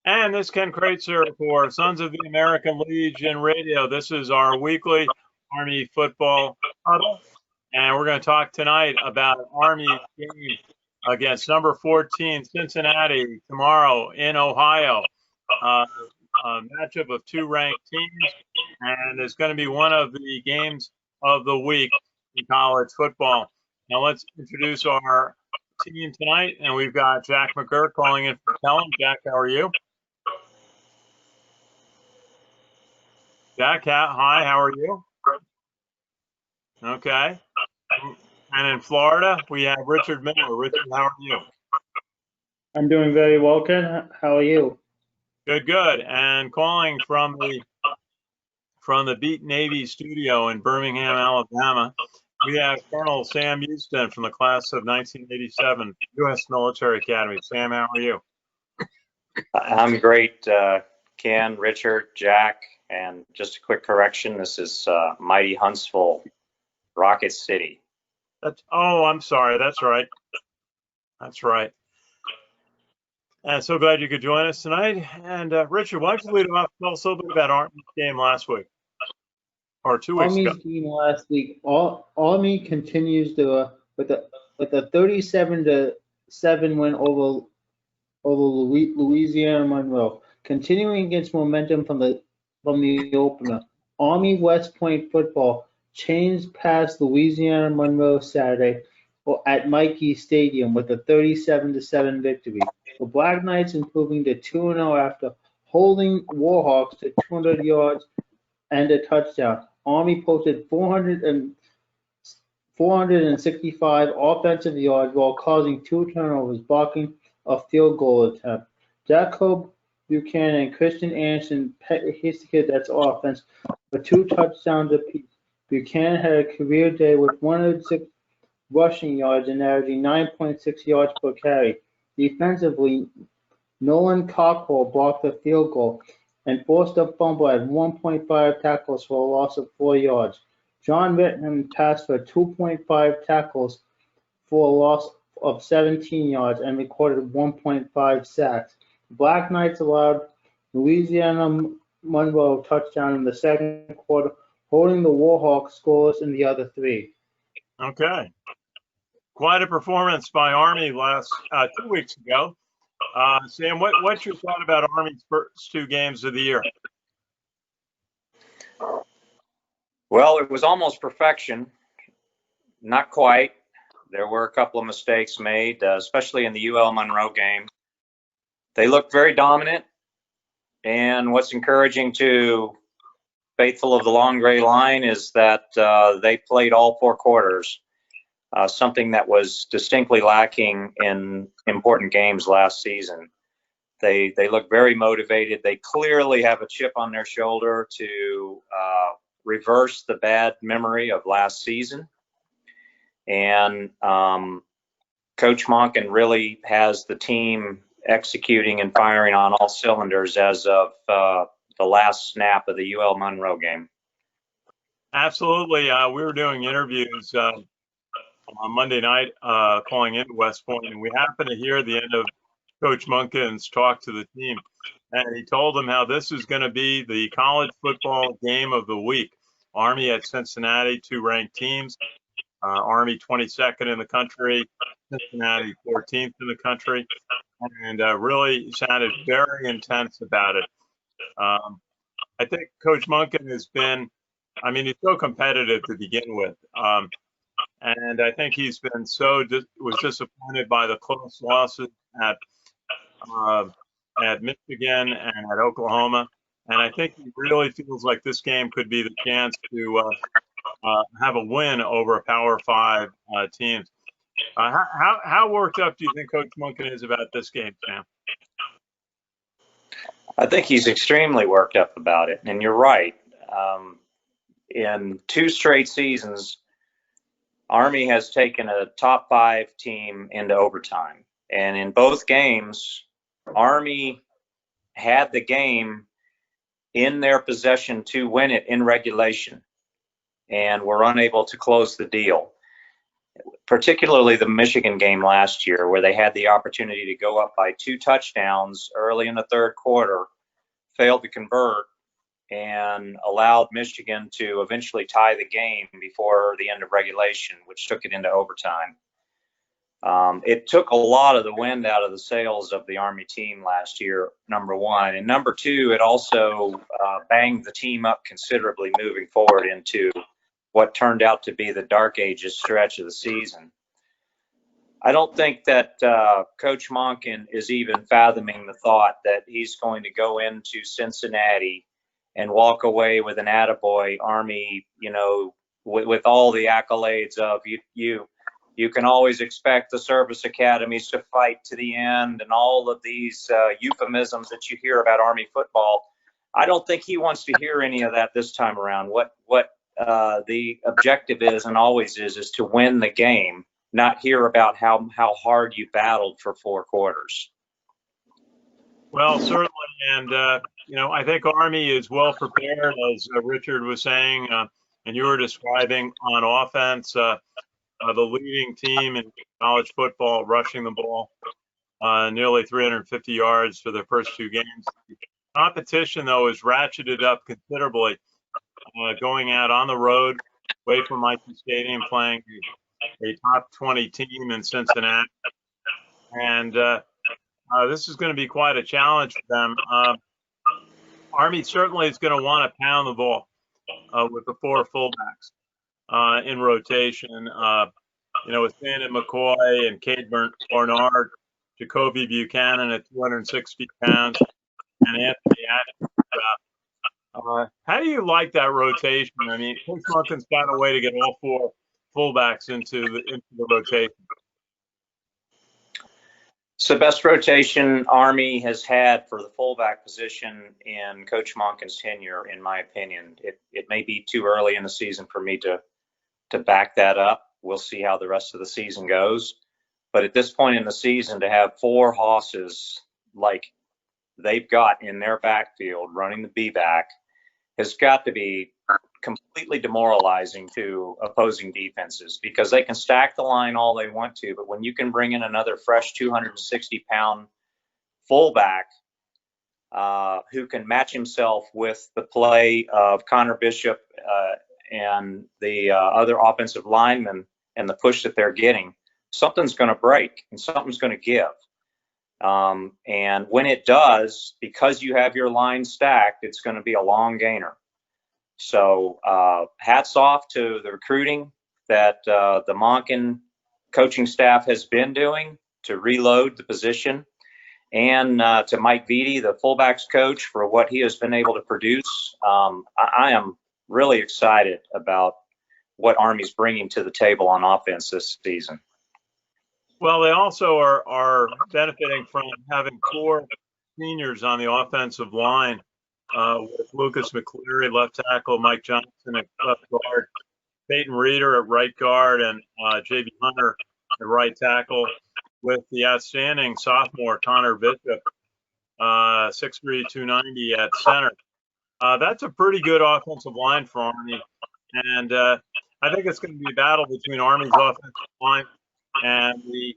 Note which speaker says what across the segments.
Speaker 1: And this is Ken Kraetzer for Sons of the American Legion Radio. This is our weekly Army football huddle. And we're going to talk tonight about Army game against number 14 Cincinnati tomorrow in Ohio. A matchup of two ranked teams. And it's going to be one of the games of the week in college football. Now let's introduce our team tonight. And we've got Jack McGuirk calling in for Kellen. Jack, how are you? Jack, hi, how are you? Okay. And in Florida, we have Richard Miller. Richard, how are you?
Speaker 2: I'm doing very well, Ken. How are you?
Speaker 1: Good, good. And calling from the Beat Navy studio in Birmingham, Alabama, we have Colonel Sam Houston from the class of 1987, U.S. Military Academy. Sam, how are you?
Speaker 3: I'm great, Ken, Richard, Jack, and just a quick correction. This is mighty Huntsville, Rocket City.
Speaker 1: I'm sorry. That's right. That's right. And so glad you could join us tonight. And Richard, why don't you lead off? Tell us a little bit about Army's game last week or 2 weeks ago.
Speaker 2: Army's game last week. Army continues with a 37-7 win over Louisiana Monroe, continuing against momentum from the opener. Army West Point football changed past Louisiana Monroe Saturday at Mikey Stadium with a 37-7 victory. The Black Knights improving to 2-0 after holding Warhawks to 200 yards and a touchdown. Army posted 465 offensive yards while causing 2 turnovers, blocking a field goal attempt. Jacob Buchanan and Christian Anderson hit that's offense for 2 touchdowns apiece. Buchanan had a career day with 106 rushing yards and averaging 9.6 yards per carry. Defensively, Nolan Cockrell blocked a field goal and forced a fumble at 1.5 tackles for a loss of 4 yards. John Whitman passed for 2.5 tackles for a loss of 17 yards and recorded 1.5 sacks. The Black Knights allowed Louisiana Monroe a touchdown in the second quarter, holding the Warhawks scoreless in the other 3.
Speaker 1: Okay. Quite a performance by Army last 2 weeks ago. Sam, what's your thought about Army's first 2 games of the year?
Speaker 3: Well, it was almost perfection. Not quite. There were a couple of mistakes made, especially in the UL Monroe game. They looked very dominant. And what's encouraging to faithful of the long gray line is that they played all 4 quarters. Something that was distinctly lacking in important games last season. They look very motivated. They clearly have a chip on their shoulder to reverse the bad memory of last season. And Coach Monken really has the team executing and firing on all cylinders as of the last snap of the UL Monroe game.
Speaker 1: Absolutely. We were doing interviews on Monday night, calling into West Point, and we happened to hear the end of Coach Monken's talk to the team, and he told them how this is going to be the college football game of the week. Army at Cincinnati, 2 ranked teams. Army 22nd in the country, Cincinnati 14th in the country, and really sounded very intense about it. I think Coach Monken has been, he's so competitive to begin with. And I think he's been was disappointed by the close losses at Michigan and at Oklahoma. And I think he really feels like this game could be the chance to have a win over a Power 5 teams. How worked up do you think Coach Monken is about this game, Sam?
Speaker 3: I think he's extremely worked up about it. And you're right. In 2 straight seasons, Army has taken a top 5 team into overtime. And in both games, Army had the game in their possession to win it in regulation and were unable to close the deal. particularly the Michigan game last year, where they had the opportunity to go up by 2 touchdowns early in the third quarter, failed to convert, and allowed Michigan to eventually tie the game before the end of regulation, which took it into overtime. It took a lot of the wind out of the sails of the Army team last year, number one. And number two, it also banged the team up considerably moving forward into what turned out to be the dark ages stretch of the season. I don't think that Coach Monken is even fathoming the thought that he's going to go into Cincinnati and walk away with an attaboy Army, with all the accolades of you can always expect the service academies to fight to the end and all of these euphemisms that you hear about Army football. I don't think he wants to hear any of that this time around. What the objective is and always is to win the game, not hear about how hard you battled for 4 quarters.
Speaker 1: Well, certainly, and I think Army is well prepared, as Richard was saying, and you were describing on offense. The leading team in college football, rushing the ball nearly 350 yards for their first 2 games. The competition, though, is ratcheted up considerably, going out on the road, away from Michie Stadium, playing a top 20 team in Cincinnati. And this is going to be quite a challenge for them. Army certainly is going to want to pound the ball with the 4 fullbacks in rotation. With Shannon McCoy and Cade Barnard, Jacoby Buchanan at 260 pounds, and Anthony Atkins. How do you like that rotation? I mean, Coach Monken's got a way to get all 4 fullbacks into the rotation.
Speaker 3: It's the best rotation Army has had for the fullback position in Coach Monken's tenure, in my opinion. It may be too early in the season for me to back that up. We'll see how the rest of the season goes. But at this point in the season, to have 4 hosses like they've got in their backfield running the B-back has got to be completely demoralizing to opposing defenses, because they can stack the line all they want to, but when you can bring in another fresh 260-pound fullback who can match himself with the play of Connor Bishop and the other offensive linemen and the push that they're getting, something's going to break and something's going to give. And when it does, because you have your line stacked, it's going to be a long gainer. So hats off to the recruiting that the Monken coaching staff has been doing to reload the position, and to Mike Vitti, the fullbacks coach, for what he has been able to produce. I am really excited about what Army's bringing to the table on offense this season.
Speaker 1: Well, they also are benefiting from having 4 seniors on the offensive line, with Lucas McCleary, left tackle, Mike Johnson at left guard, Peyton Reeder at right guard, and J.B. Hunter at right tackle, with the outstanding sophomore Connor Bishop, 6'3", 290 at center. That's a pretty good offensive line for Army, and I think it's going to be a battle between Army's offensive line and the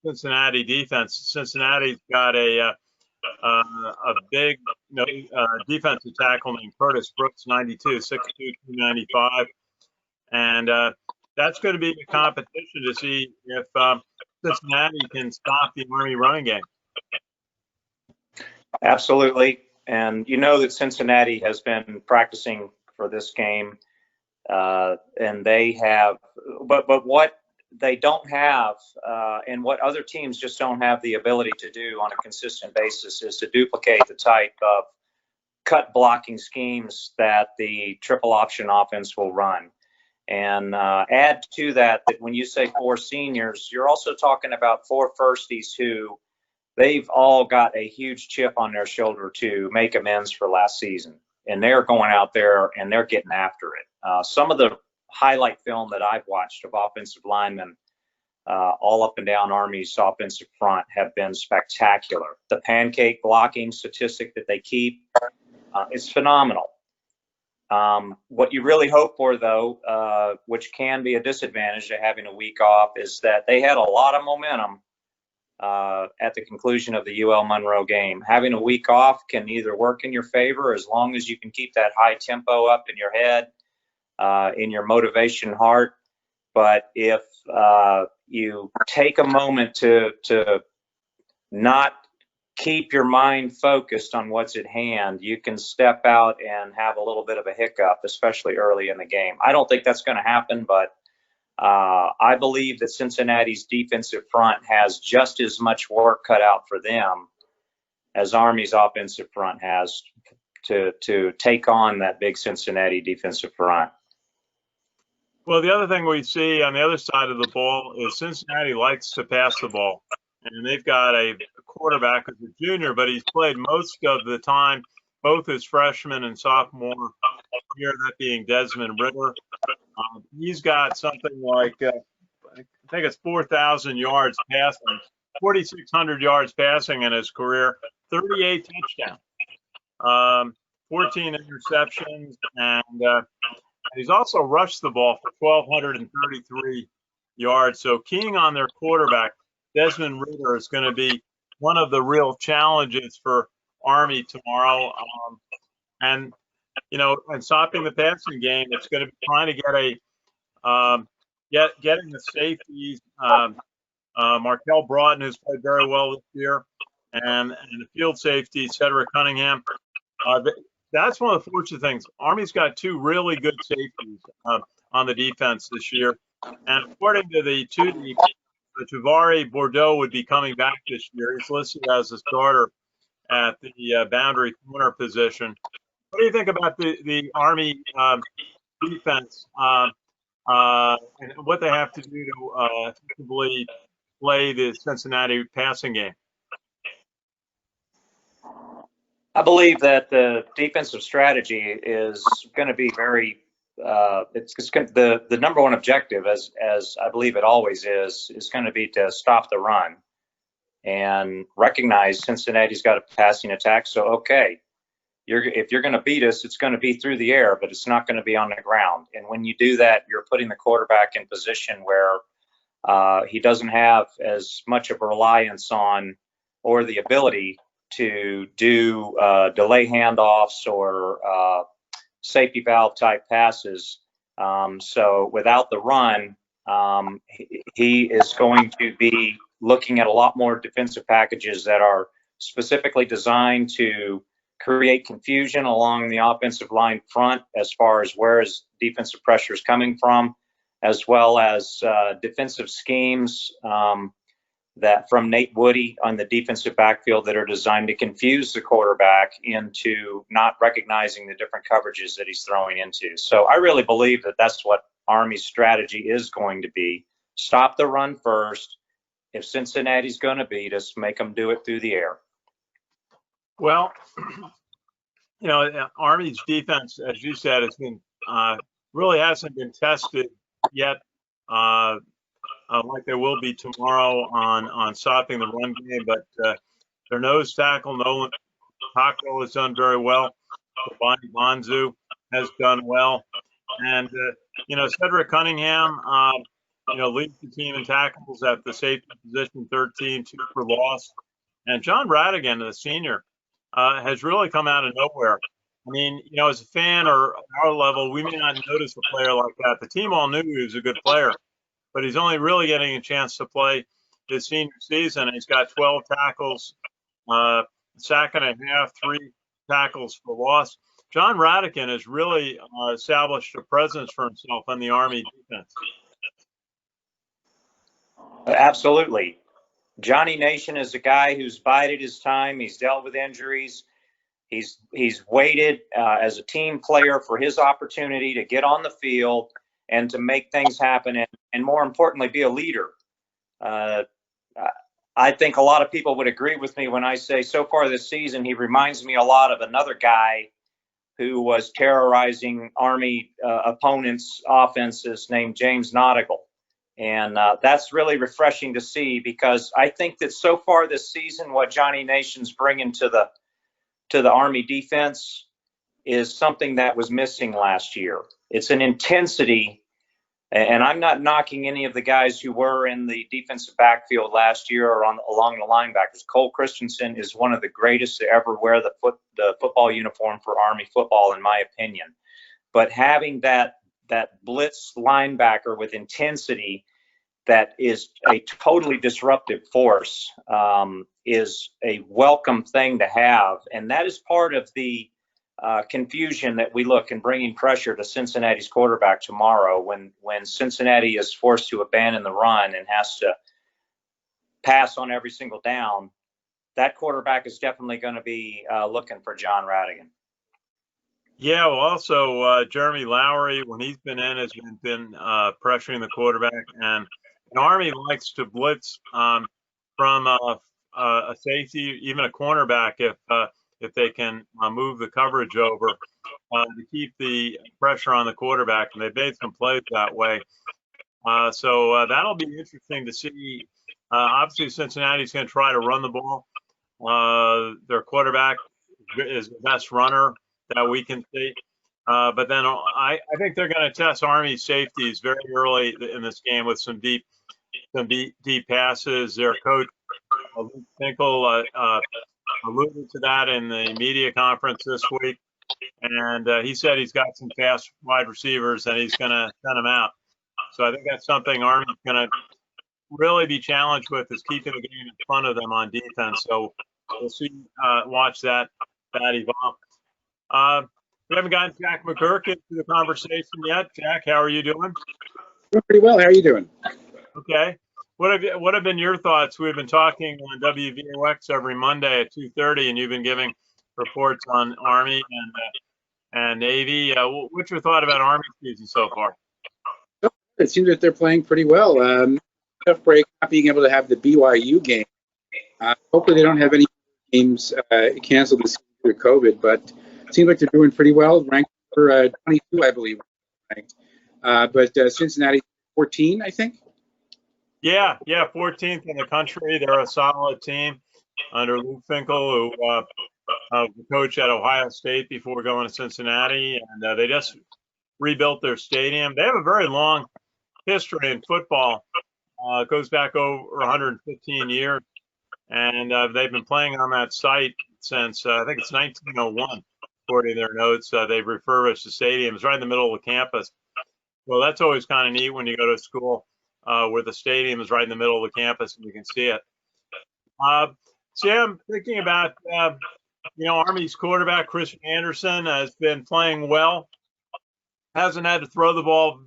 Speaker 1: Cincinnati defense. Cincinnati's got a big defensive tackle named Curtis Brooks, 92, 6'2", 295. And that's going to be the competition to see if Cincinnati can stop the Army running game.
Speaker 3: Absolutely. And you know that Cincinnati has been practicing for this game, and they have, but what they don't have, and what other teams just don't have the ability to do on a consistent basis, is to duplicate the type of cut blocking schemes that the triple option offense will run. And add to that when you say 4 seniors, you're also talking about 4 firsties who they've all got a huge chip on their shoulder to make amends for last season. And they're going out there and they're getting after it. Some of the highlight film that I've watched of offensive linemen all up and down Army's offensive front have been spectacular. The pancake blocking statistic that they keep is phenomenal. What you really hope for, though, which can be a disadvantage to having a week off, is that they had a lot of momentum at the conclusion of the UL Monroe game. Having a week off can either work in your favor as long as you can keep that high tempo up in your head, in your motivation heart. But if you take a moment to not keep your mind focused on what's at hand, you can step out and have a little bit of a hiccup, especially early in the game. I don't think that's going to happen, but I believe that Cincinnati's defensive front has just as much work cut out for them as Army's offensive front has to take on that big Cincinnati defensive front.
Speaker 1: Well, the other thing we see on the other side of the ball is Cincinnati likes to pass the ball. And they've got a quarterback who's a junior, but he's played most of the time, both his freshman and sophomore year, that being Desmond Ritter. He's got something like, I think it's 4,000 yards passing, 4,600 yards passing in his career, 38 touchdowns, 14 interceptions, and he's also rushed the ball for 1,233 yards. So keying on their quarterback, Desmond Ritter, is going to be one of the real challenges for Army tomorrow. And stopping the passing game, it's going to be trying to getting the safeties. Markel Broughton, who's played very well this year, and the field safety, Cedric Cunningham. That's one of the fortunate things. Army's got two really good safeties on the defense this year. And according to the Tavari Bordeaux would be coming back this year. He's listed as a starter at the boundary corner position. What do you think about the Army defense and what they have to do to effectively play the Cincinnati passing game?
Speaker 3: I believe that the defensive strategy is going to be very the number one objective, as I believe it always is going to be to stop the run and recognize Cincinnati's got a passing attack. So, okay, if you're going to beat us, it's going to be through the air, but it's not going to be on the ground. And when you do that, you're putting the quarterback in position where he doesn't have as much of a reliance on or the ability to do delay handoffs or safety valve type passes. So without the run, he is going to be looking at a lot more defensive packages that are specifically designed to create confusion along the offensive line front as far as where his defensive pressure is coming from, as well as defensive schemes that from Nate Woody on the defensive backfield that are designed to confuse the quarterback into not recognizing the different coverages that he's throwing into. So I really believe that that's what Army's strategy is going to be. Stop the run first. If Cincinnati's going to beat us, make them do it through the air.
Speaker 1: Well, Army's defense, as you said, has been really hasn't been tested yet. Like they will be tomorrow on stopping the run game, but their nose tackle, Nolan Taco, has done very well. Bonnie Bonzu has done well. And, Cedric Cunningham, leads the team in tackles at the safety position, 13, 2 for loss. And John Radigan, the senior, has really come out of nowhere. I mean, as a fan or our level, we may not notice a player like that. The team all knew he was a good player, but he's only really getting a chance to play his senior season. He's got 12 tackles, sack and a half, 3 tackles for loss. John Radican has really established a presence for himself on the Army defense.
Speaker 3: Absolutely. Johnny Nation is a guy who's bided his time. He's dealt with injuries. He's waited as a team player for his opportunity to get on the field and to make things happen, and more importantly, be a leader. I think a lot of people would agree with me when I say so far this season, he reminds me a lot of another guy who was terrorizing Army opponents' offenses named James Nautigal. And that's really refreshing to see, because I think that so far this season, what Johnny Nation's bringing to the Army defense is something that was missing last year. It's an intensity, and I'm not knocking any of the guys who were in the defensive backfield last year or along the linebackers. Cole Christensen is one of the greatest to ever wear the football uniform for Army football, in my opinion. But having that blitz linebacker with intensity that is a totally disruptive force is a welcome thing to have. And that is part of the confusion that we look in bringing pressure to Cincinnati's quarterback tomorrow when Cincinnati is forced to abandon the run and has to pass on every single down. That quarterback is definitely going to be looking for John Radigan.
Speaker 1: Yeah, well, also Jeremy Lowry, when he's been in, has been pressuring the quarterback, and Army likes to blitz from a safety, even a cornerback, if they can move the coverage over to keep the pressure on the quarterback, and they've made some plays that way. So that'll be interesting to see. Obviously, Cincinnati's going to try to run the ball. Their quarterback is the best runner that we can see. But then I think they're going to test Army safeties very early in this game with some deep passes. Their coach, Luke Finkel, alluded to that in the media conference this week. And he said he's got some fast wide receivers and he's going to send them out. So I think that's something Army's going to really be challenged with, is keeping the game in front of them on defense. So we'll see, watch that evolve. We haven't gotten Jack McGuirk into the conversation yet. Jack, how are you doing?
Speaker 4: Doing pretty well. How are you doing?
Speaker 1: Okay. What have been your thoughts? We've been talking on WVOX every Monday at 2:30, and you've been giving reports on Army and Navy. What's your thought about Army season so far?
Speaker 4: It seems that they're playing pretty well. Tough break, not being able to have the BYU game. Hopefully they don't have any games canceled this season due to COVID, but it seems like they're doing pretty well. Ranked for 22, I believe. Ranked. But Cincinnati 14, I think.
Speaker 1: Yeah, 14th in the country. They're a solid team under Luke Finkel, who was the coach at Ohio State before going to Cincinnati, and they just rebuilt their stadium. They have a very long history in football. It goes back over 115 years, and they've been playing on that site since I think it's 1901. According to their notes, they've refurbished the stadium. It's right in the middle of the campus. Well, that's always kind of neat when you go to school where the stadium is right in the middle of the campus and you can see it. So yeah, I'm thinking about Army's quarterback Christian Anderson has been playing well. Hasn't had to throw the ball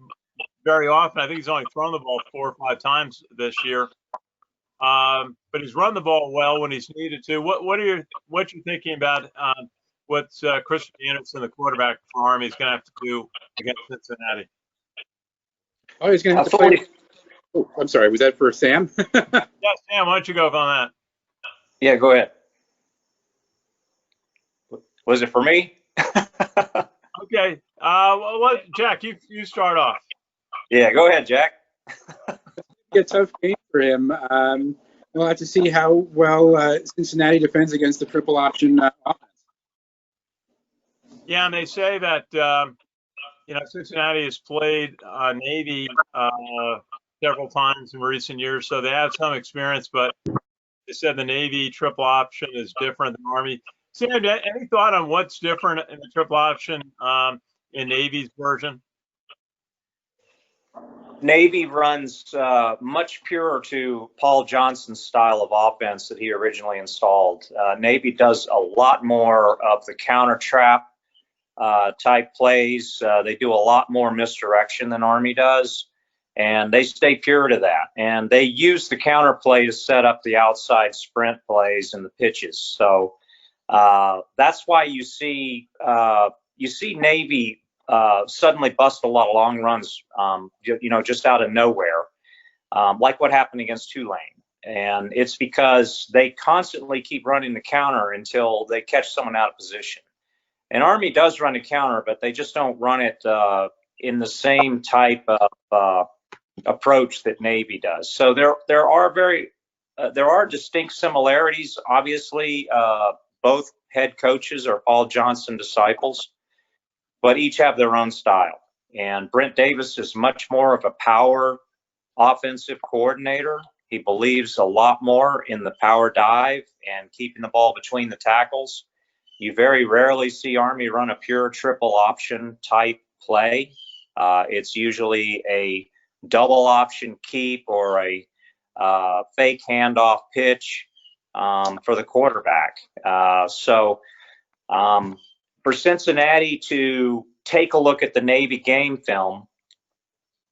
Speaker 1: very often. I think he's only thrown the ball 4 or 5 times this year. But he's run the ball well when he's needed to. What are you thinking about what's Christian Anderson, the quarterback for Army, is going to have to do against Cincinnati?
Speaker 4: Oh, he's going to have to play. Oh, I'm sorry. Was that for Sam?
Speaker 1: Yeah, Sam, why don't you go on that?
Speaker 3: Yeah, go ahead. Was it for me?
Speaker 1: Okay. Jack, you start off.
Speaker 3: Yeah, go ahead, Jack.
Speaker 4: It's a tough game for him. We'll have to see how well Cincinnati defends against the triple option offense.
Speaker 1: Yeah, and they say that Cincinnati has played Navy several times in recent years, so they have some experience. But they said the Navy triple option is different than Army. Sam, any thought on what's different in the triple option in Navy's version?
Speaker 3: Navy runs much purer to Paul Johnson's style of offense that he originally installed. Navy does a lot more of the counter trap type plays. They do a lot more misdirection than Army does, and they stay pure to that. And they use the counter play to set up the outside sprint plays and the pitches. So that's why you see Navy suddenly bust a lot of long runs, just out of nowhere, like what happened against Tulane. And it's because they constantly keep running the counter until they catch someone out of position. And Army does run a counter, but they just don't run it in the same type of approach that Navy does. So there are distinct similarities. Obviously, both head coaches are Paul Johnson disciples. but each have their own style. And Brent Davis is much more of a power offensive coordinator. He believes a lot more in the power dive and keeping the ball between the tackles. You very rarely see Army run a pure triple option type play. It's usually a double option keep or a fake handoff pitch for the quarterback. So for Cincinnati to take a look at the Navy game film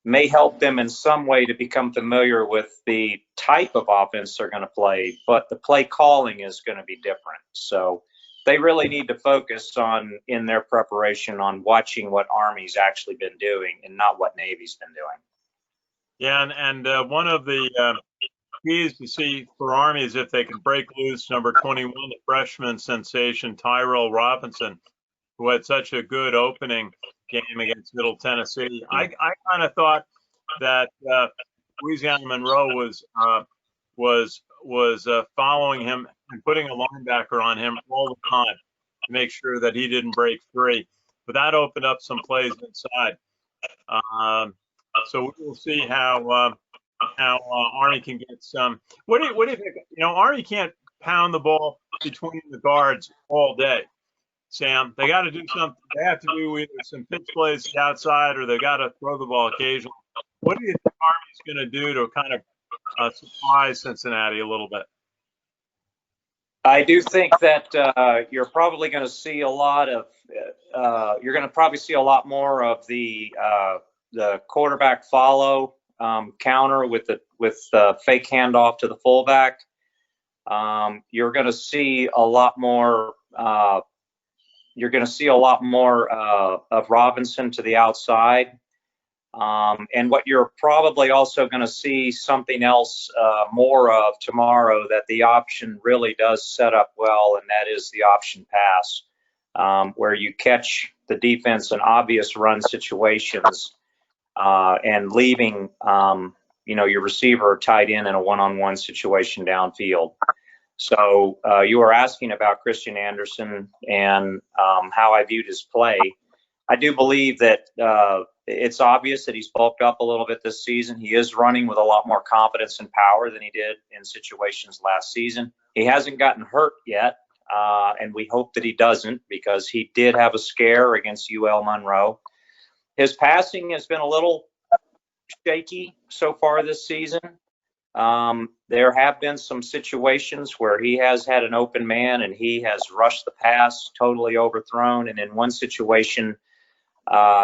Speaker 3: may help them in some way to become familiar with the type of offense they're going to play, but the play calling is going to be different. So they really need to focus on, in their preparation, on watching what Army's actually been doing and not what Navy's been doing.
Speaker 1: Yeah, and one of the keys to see for Army is if they can break loose number 21, the freshman sensation Tyrell Robinson, who had such a good opening game against Middle Tennessee. I kind of thought that Louisiana Monroe was following him and putting a linebacker on him all the time to make sure that he didn't break free. But that opened up some plays inside. So we will see how Army can get some. What do you think? You know, Army can't pound the ball between the guards all day, Sam. They got to do something. They have to do either some pitch plays to the outside or they got to throw the ball occasionally. What do you think Army's going to do to kind of surprise Cincinnati a little bit?
Speaker 3: I do think that you're probably going to see a lot of you're going to probably see a lot more of the quarterback follow counter with the fake handoff to the fullback. You're going to see a lot more. You're going to see a lot more of Robinson to the outside. And what you're probably also going to see something else more of tomorrow that the option really does set up well, and that is the option pass, where you catch the defense in obvious run situations and leaving your receiver or tight end in a one-on-one situation downfield. So you were asking about Christian Anderson and how I viewed his play. I do believe that it's obvious that he's bulked up a little bit this season. He is running with a lot more confidence and power than he did in situations last season. He hasn't gotten hurt yet, and we hope that he doesn't, because he did have a scare against UL Monroe. His passing has been a little shaky so far this season. There have been some situations where he has had an open man and he has rushed the pass, totally overthrown. And in one situation,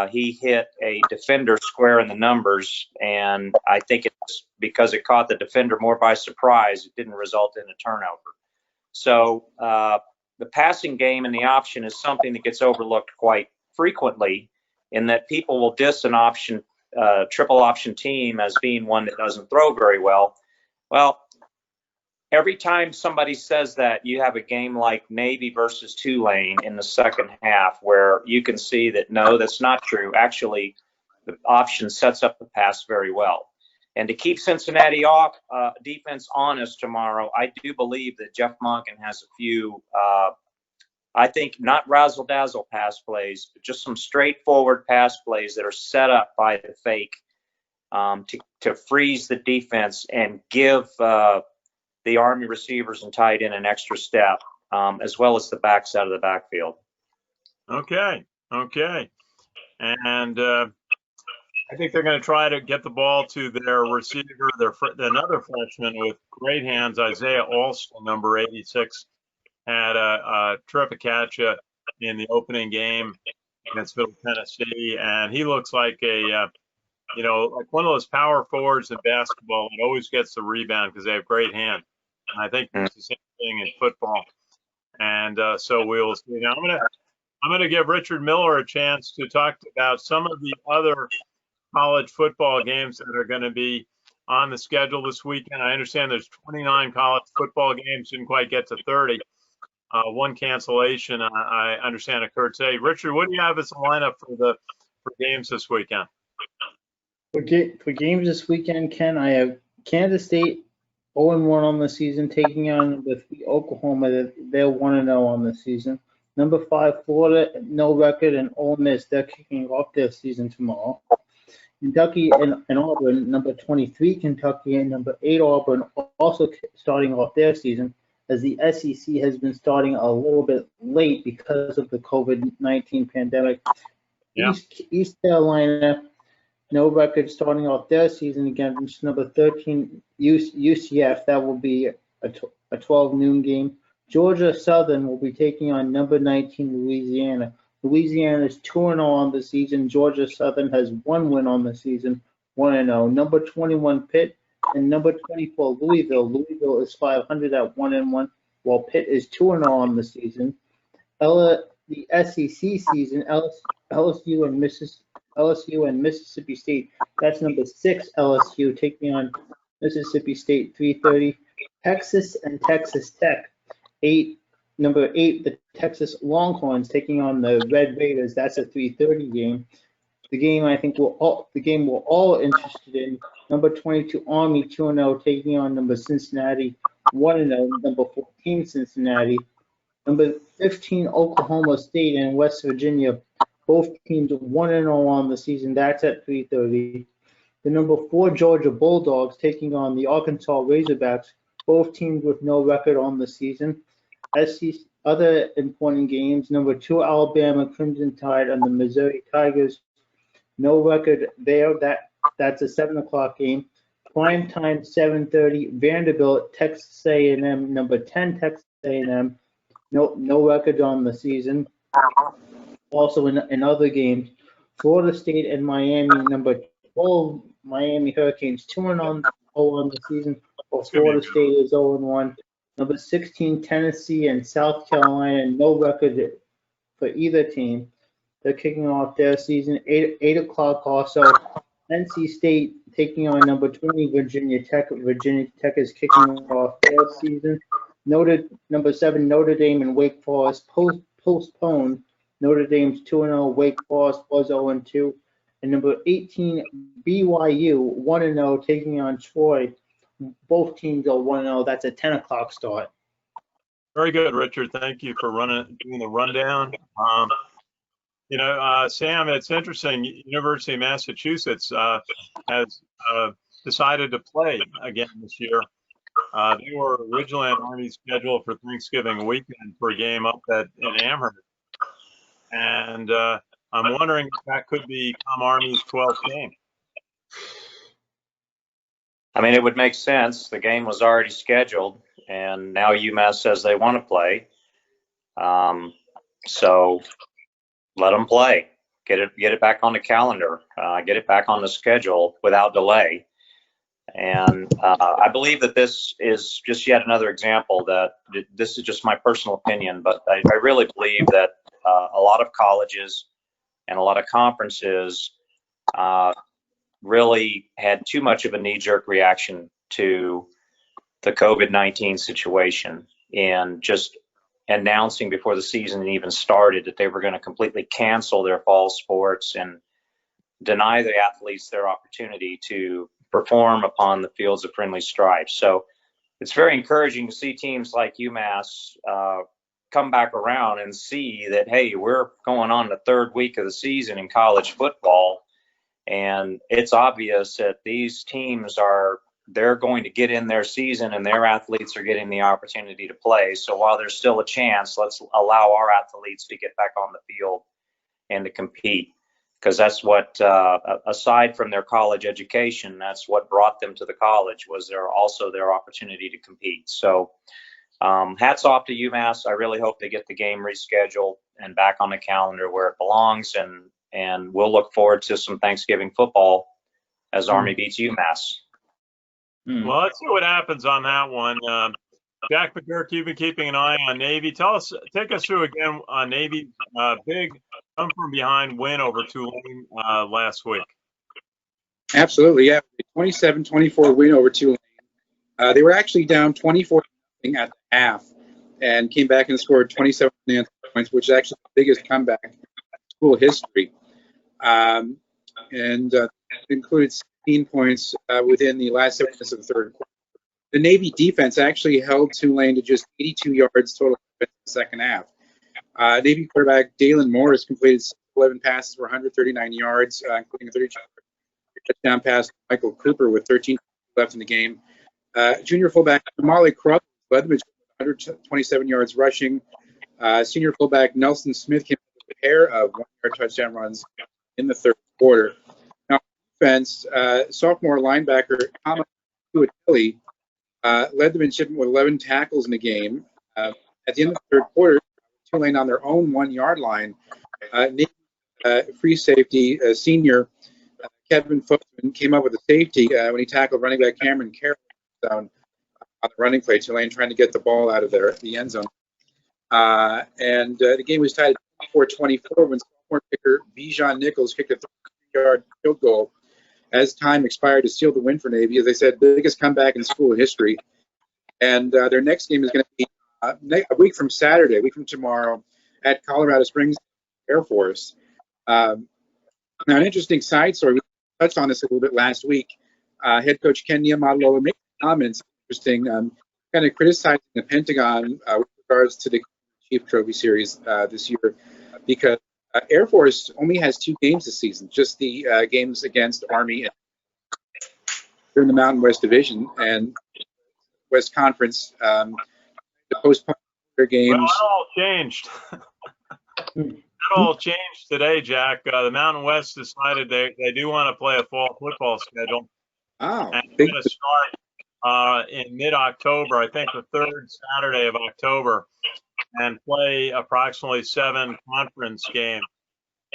Speaker 3: he hit a defender square in the numbers. And I think it's because it caught the defender more by surprise. It didn't result in a turnover. So the passing game and the option is something that gets overlooked quite frequently, in that people will diss an option, triple option team as being one that doesn't throw very well. Well, every time somebody says that, you have a game like Navy versus Tulane in the second half, where you can see that, no, that's not true. Actually, the option sets up the pass very well. And to keep Cincinnati off defense honest tomorrow, I do believe that Jeff Monken has a few, I think, not razzle-dazzle pass plays, but just some straightforward pass plays that are set up by the fake to freeze the defense and give the Army receivers and tight end an extra step, as well as the backside of the backfield.
Speaker 1: Okay. And I think they're going to try to get the ball to their receiver, another freshman with great hands, Isaiah Alston, number 86, had a terrific catch in the opening game against Middle Tennessee, and he looks like like one of those power forwards in basketball that always gets the rebound because they have great hands. And I think it's the same thing in football. And so we'll see. Now I'm gonna give Richard Miller a chance to talk about some of the other college football games that are going to be on the schedule this weekend. I understand there's 29 college football games, didn't quite get to 30. One cancellation I understand occurred today. Richard, what do you have as a lineup for games this weekend?
Speaker 2: For games this weekend, Ken, I have Kansas State 0-1 on the season, taking on with Oklahoma. They're 1-0 on the season. Number 5, Florida, no record, and Ole Miss, they're kicking off their season tomorrow. Kentucky and Auburn, number 23 Kentucky and number 8 Auburn, also starting off their season, as the SEC has been starting a little bit late because of the COVID-19 pandemic.
Speaker 1: Yeah.
Speaker 2: East Carolina, no record, starting off their season against number 13 UCF. That will be a 12 noon game. Georgia Southern will be taking on number 19 Louisiana. Louisiana is 2-0 on the season. Georgia Southern has 1 win on the season, 1-0. Number 21 Pitt and number 24 Louisville. Louisville is 500 at 1-1, while Pitt is 2-0 on the season. The SEC season, LSU and Mississippi State. That's number 6 LSU taking on Mississippi State, 3:30. Texas and Texas Tech, number 8, the Texas Longhorns taking on the Red Raiders. That's a 3:30 game. The game we're all interested in. Number 22 Army, 2-0, taking on number Cincinnati, 1-0. Number 14 Cincinnati. Number 15 Oklahoma State and West Virginia, both teams 1-0 on the season. That's at 3:30. The number 4 Georgia Bulldogs taking on the Arkansas Razorbacks, both teams with no record on the season. Other important games, number 2 Alabama Crimson Tide and the Missouri Tigers, no record there. That's a 7 o'clock game. Prime time 7:30 Vanderbilt Texas A&M, number 10 Texas A&M, no record on the season. Also in other games, Florida State and Miami, number 12 Miami Hurricanes, 2-0 on the season, while Florida State is 0-1. Number 16 Tennessee and South Carolina, no record for either team. They're kicking off their season 8 o'clock also. NC State taking on number 20 Virginia Tech. Virginia Tech is kicking off their season. Number 7 Notre Dame and Wake Forest postponed. Notre Dame's 2-0. Wake Forest was 0-2. And number 18 BYU 1-0 taking on Troy. Both teams are 1-0. That's a 10 o'clock start.
Speaker 1: Very good, Richard. Thank you for doing the rundown. Sam, it's interesting. University of Massachusetts has decided to play again this year. They were originally on Army's schedule for Thanksgiving weekend for a game up in Amherst. And I'm wondering if that could become Army's 12th game.
Speaker 3: I mean, it would make sense. The game was already scheduled, and now UMass says they want to play. So let them play. Get it back on the calendar. Get it back on the schedule without delay. And I believe that this is just yet another example that this is just my personal opinion, but I really believe that a lot of colleges and a lot of conferences really had too much of a knee-jerk reaction to the COVID-19 situation and just announcing before the season even started that they were going to completely cancel their fall sports and deny the athletes their opportunity to perform upon the fields of friendly stripes. So it's very encouraging to see teams like UMass come back around and see that, hey, we're going on the 3rd week of the season in college football. And it's obvious that these teams they're going to get in their season and their athletes are getting the opportunity to play. So while there's still a chance, let's allow our athletes to get back on the field and to compete. Because that's what, aside from their college education, that's what brought them to the college, was their opportunity to compete. So hats off to UMass. I really hope they get the game rescheduled and back on the calendar where it belongs. And we'll look forward to some Thanksgiving football as Army beats UMass.
Speaker 1: Well, let's see what happens on that one. Jack McGuirk, you've been keeping an eye on Navy. Take us through again on Navy's big come from behind win over Tulane last week.
Speaker 4: Absolutely, yeah. 27-24 win over Tulane. They were actually down 24 at the half and came back and scored 27 points, which is actually the biggest comeback in school history. And included 16 points within the last 7 minutes of the 3rd quarter. The Navy defense actually held Tulane to just 82 yards total in the second half. Navy quarterback Dalen Morris completed 11 passes for 139 yards, including a 32 touchdown pass to Michael Cooper with 13 left in the game. Junior fullback Molly Crupp led the 127 yards rushing. Senior fullback Nelson Smith came up with a pair of one-yard touchdown runs in the third quarter. Now, defense, sophomore linebacker Thomas Tuatili led the midshipmen with 11 tackles in the game. At the end of the third quarter, Tulane on their own 1 yard line. Free safety senior Kevin Footman came up with a safety when he tackled running back Cameron Carroll down on the running play. Tulane trying to get the ball out of the end zone. The game was tied at 24-24 when sophomore kicker Bijan Nichols kicked a 3-yard field goal as time expired to seal the win for Navy. As I said, biggest comeback in school history. And their next game is going to be a week from Saturday, a week from tomorrow, at Colorado Springs Air Force. Now, an interesting side story. We touched on this a little bit last week. Head coach Ken Niumatalolo made comments, interesting, kind of criticizing the Pentagon with regards to the Chief Trophy Series this year, because Air Force only has 2 games this season, just the games against Army in the Mountain West Division and West Conference. To postpone their games.
Speaker 1: Well, it all changed. It all changed today, Jack. The Mountain West decided they do want to play a fall football schedule.
Speaker 4: Oh,
Speaker 1: and they're going to start in mid-October, I think the third Saturday of October, and play approximately 7 conference games.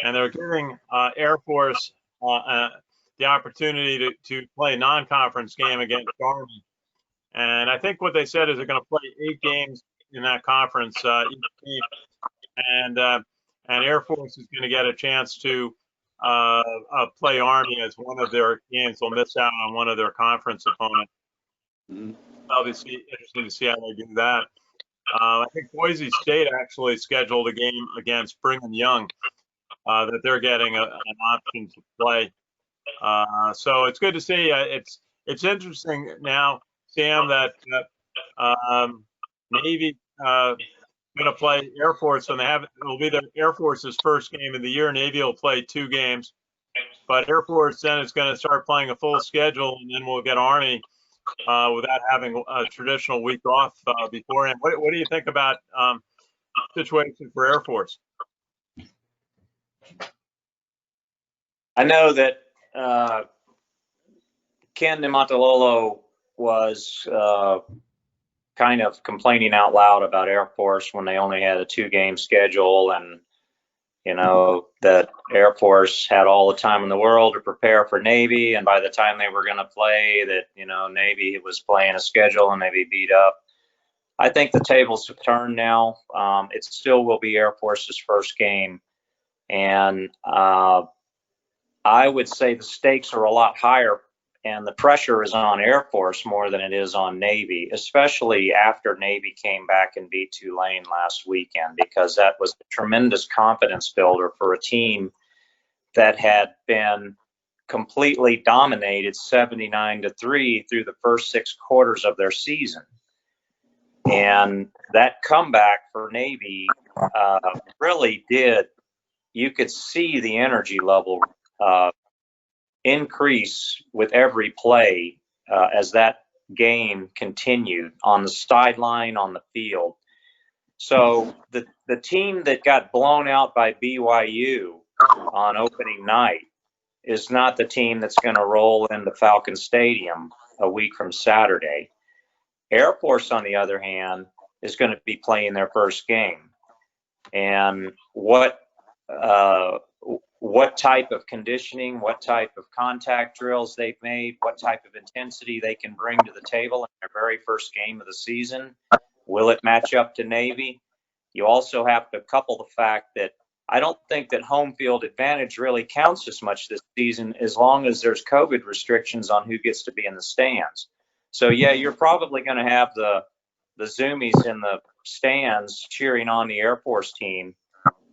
Speaker 1: And they're giving Air Force the opportunity to play a non-conference game against Army. And I think what they said is they're going to play 8 games in that conference each team, and Air Force is going to get a chance to play Army as one of their games. They'll miss out on one of their conference opponents.
Speaker 4: Mm-hmm.
Speaker 1: Obviously, interesting to see how they do that. I think Boise State actually scheduled a game against Brigham Young that they're getting an option to play. So it's good to see. It's interesting now, Sam, that Navy going to play Air Force, and it'll be the Air Force's first game of the year. Navy will play 2 games, but Air Force then is going to start playing a full schedule, and then we'll get Army without having a traditional week off beforehand. What do you think about situation for Air Force?
Speaker 3: I know that Ken Niumatalolo was kind of complaining out loud about Air Force when they only had a 2-game schedule, and that Air Force had all the time in the world to prepare for Navy, and by the time they were going to play, that Navy was playing a schedule and they'd be beat up. I think the tables have turned now. It still will be Air Force's first game, and I would say the stakes are a lot higher, and the pressure is on Air Force more than it is on Navy, especially after Navy came back and beat Tulane last weekend, because that was a tremendous confidence builder for a team that had been completely dominated 79-3 through the first 6 quarters of their season. And that comeback for Navy really did, you could see the energy level increase with every play as that game continued on the sideline, on the field. So the team that got blown out by BYU on opening night is not the team that's going to roll into Falcon Stadium a week from Saturday. Air Force, on the other hand, is going to be playing their first game. And what type of conditioning, what type of contact drills they've made, what type of intensity they can bring to the table in their very first game of the season. Will it match up to Navy? You also have to couple the fact that I don't think that home field advantage really counts as much this season, as long as there's COVID restrictions on who gets to be in the stands. So yeah, you're probably going to have the Zoomies in the stands cheering on the Air Force team,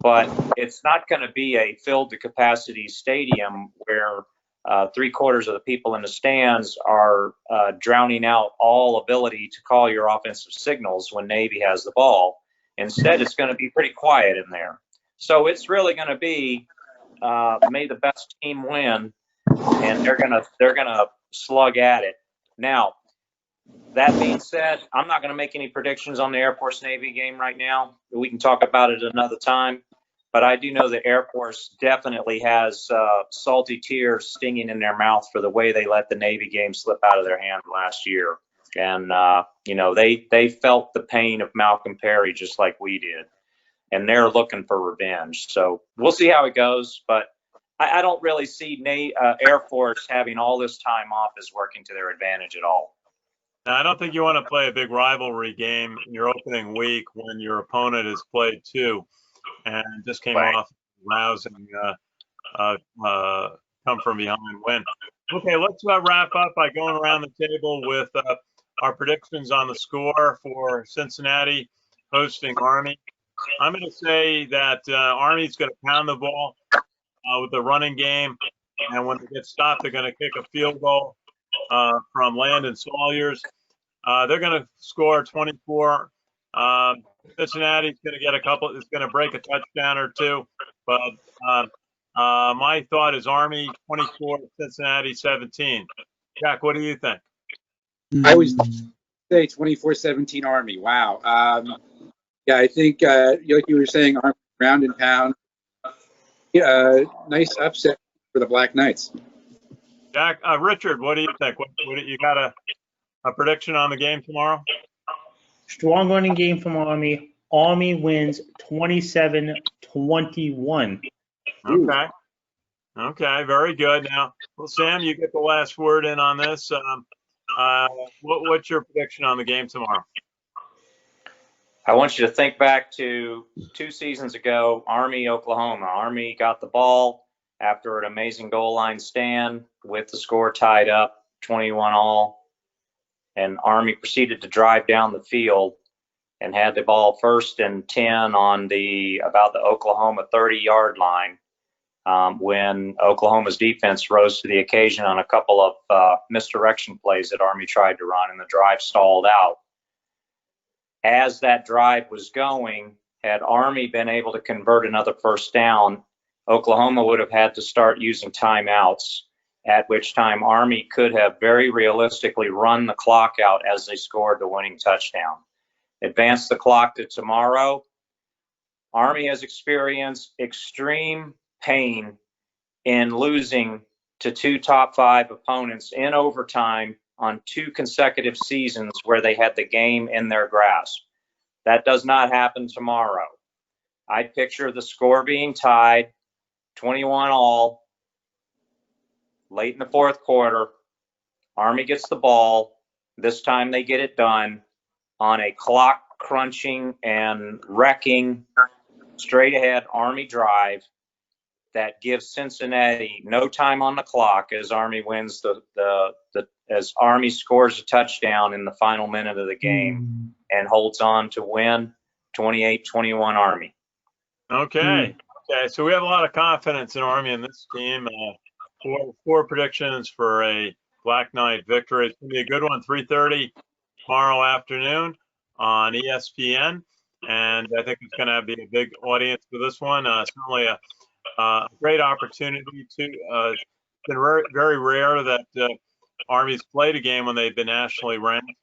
Speaker 3: but it's not going to be a filled to capacity stadium where 3/4 of the people in the stands are drowning out all ability to call your offensive signals when Navy has the ball. Instead, it's going to be pretty quiet in there. So it's really going to be may the best team win, and they're gonna slug at it. Now, that being said, I'm not going to make any predictions on the Air Force Navy game right now. We can talk about it another time. But I do know the Air Force definitely has salty tears stinging in their mouth for the way they let the Navy game slip out of their hand last year. And, they felt the pain of Malcolm Perry just like we did. And they're looking for revenge. So we'll see how it goes. But I don't really see Air Force having all this time off as working to their advantage at all.
Speaker 1: Now, I don't think you want to play a big rivalry game in your opening week when your opponent has played two and just came off rousing come from behind win. Okay, let's wrap up by going around the table with our predictions on the score for Cincinnati hosting Army. I'm going to say that Army's going to pound the ball with the running game, and when they get stopped, they're going to kick a field goal from Landon Sawyers. They're going to score 24. Cincinnati's going to get a couple. It's going to break a touchdown or two. But my thought is Army 24, Cincinnati 17. Jack, what do you think?
Speaker 4: I would say 24-17 Army. Wow. Yeah, I think like you were saying, Army ground and pound. Nice upset for the Black Knights.
Speaker 1: Jack, Richard, what do you think? What you got a prediction on the game tomorrow?
Speaker 2: Strong running game from Army. Army wins 27-21.
Speaker 1: Okay, very good. Now, well, Sam, you get the last word in on this. What's your prediction on the game tomorrow?
Speaker 3: I want you to think back to 2 seasons ago, Army, Oklahoma. Army got the ball after an amazing goal line stand with the score tied up, 21-all. And Army proceeded to drive down the field and had the ball 1st and 10 on about the Oklahoma 30-yard line when Oklahoma's defense rose to the occasion on a couple of misdirection plays that Army tried to run, and the drive stalled out. As that drive was going, had Army been able to convert another 1st down, Oklahoma would have had to start using timeouts, at which time Army could have very realistically run the clock out as they scored the winning touchdown. Advance the clock to tomorrow. Army has experienced extreme pain in losing to 2 top 5 opponents in overtime on 2 consecutive seasons where they had the game in their grasp. That does not happen tomorrow. I picture the score being tied, 21-all. Late in the 4th quarter, Army gets the ball. This time they get it done on a clock crunching and wrecking straight ahead Army drive that gives Cincinnati no time on the clock as Army wins as Army scores a touchdown in the final minute of the game and holds on to win 28-21 Army.
Speaker 1: Okay. So we have a lot of confidence in Army in this team. 4 predictions for a Black Knight victory. It's going to be a good one, 3:30 tomorrow afternoon on ESPN. And I think it's going to be a big audience for this one. Certainly a great opportunity to. It's been very rare that Army's played a game when they've been nationally ranked.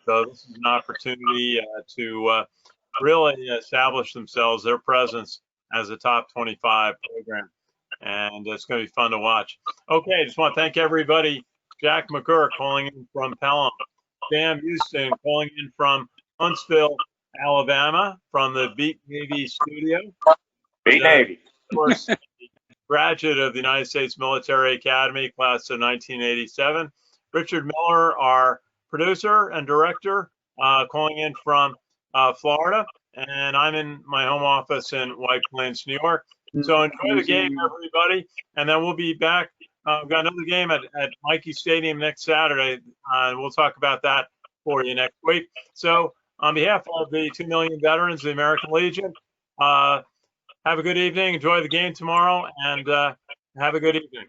Speaker 1: So this is an opportunity to really establish themselves, their presence as a top 25 program. And it's going to be fun to watch. Okay, just want to thank everybody. Jack McGuirk calling in from Pelham. Sam Houston calling in from Huntsville, Alabama, from the Beat Navy studio.
Speaker 3: Beat Navy.
Speaker 1: Of course, graduate of the United States Military Academy, class of 1987. Richard Miller, our producer and director, calling in from Florida. And I'm in my home office in White Plains, New York. So enjoy the game, everybody. And then we'll be back. We've got another game at Mikey Stadium next Saturday. And we'll talk about that for you next week. So on behalf of the 2 million veterans of the American Legion, have a good evening. Enjoy the game tomorrow. And have a good evening.